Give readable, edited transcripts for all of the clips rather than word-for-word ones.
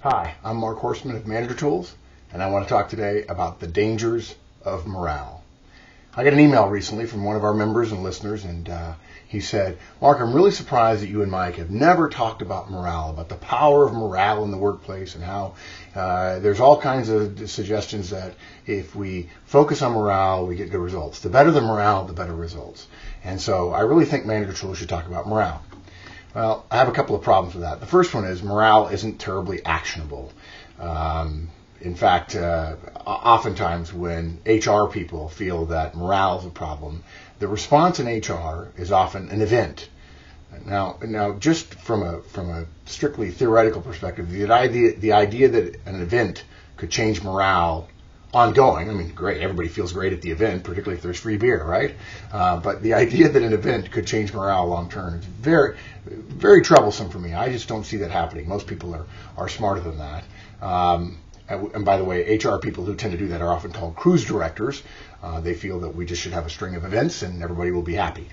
Hi, I'm Mark Horstman of Manager Tools, and I want to talk today about the dangers of morale. I got an email recently from one of our members and listeners, and he said, Mark, I'm really surprised that you and Mike have never talked about morale, about the power of morale in the workplace, and how there's all kinds of suggestions that if we focus on morale, we get good results. The better the morale, the better results. And so I really think Manager Tools should talk about morale. Well, I have a couple of problems with that. The first one is morale isn't terribly actionable. In fact, oftentimes when HR people feel that morale is a problem, the response in HR is often an event. Now, just from a strictly theoretical perspective, the idea that an event could change morale ongoing. I mean, great. Everybody feels great at the event, particularly if there's free beer, right? But the idea that an event could change morale long term is very, very troublesome for me. I just don't see that happening. Most people are smarter than that. And by the way, HR people who tend to do that are often called cruise directors. They feel that we just should have a string of events and everybody will be happy.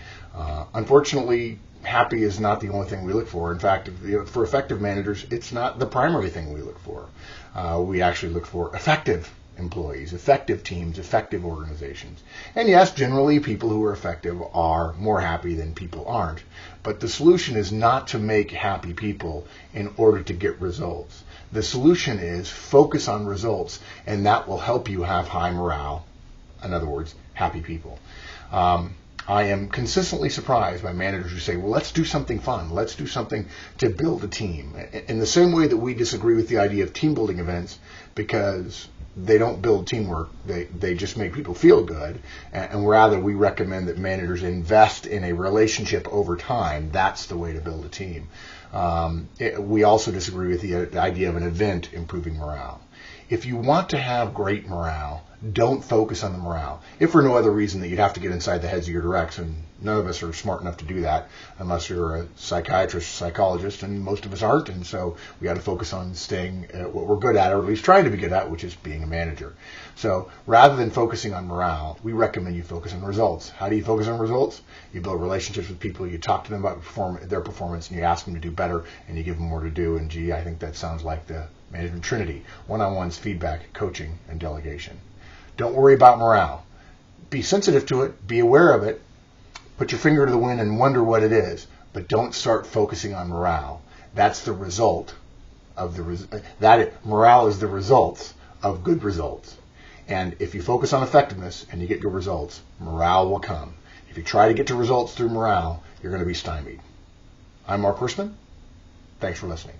Unfortunately, happy is not the only thing we look for. In fact, for effective managers, it's not the primary thing we look for. We actually look for effective employees, effective teams, effective organizations. And yes, generally people who are effective are more happy than people aren't. But the solution is not to make happy people in order to get results. The solution is focus on results, and that will help you have high morale. In other words, happy people. I am consistently surprised by managers who say, well, let's do something fun. Let's do something to build a team. In the same way that we disagree with the idea of team building events because they don't build teamwork, they just make people feel good. And rather, we recommend that managers invest in a relationship over time. That's the way to build a team. We also disagree with the idea of an event improving morale. If you want to have great morale, don't focus on the morale. If for no other reason that you'd have to get inside the heads of your directs, and none of us are smart enough to do that unless you're a psychiatrist, psychologist, and most of us aren't, and so we got to focus on staying at what we're good at, or at least trying to be good at, which is being a manager. So rather than focusing on morale, we recommend you focus on results. How do you focus on results? You build relationships with people, you talk to them about their performance, and you ask them to do better, and you give them more to do, and gee, I think that sounds like the management trinity: one-on-ones, feedback, coaching, and delegation. Don't worry about morale. Be sensitive to it, be aware of it, put your finger to the wind and wonder what it is, but don't start focusing on morale. That's the result of morale is the results of good results. And if you focus on effectiveness and you get good results, morale will come. If you try to get to results through morale, you're going to be stymied. I'm Mark Horstman. Thanks for listening.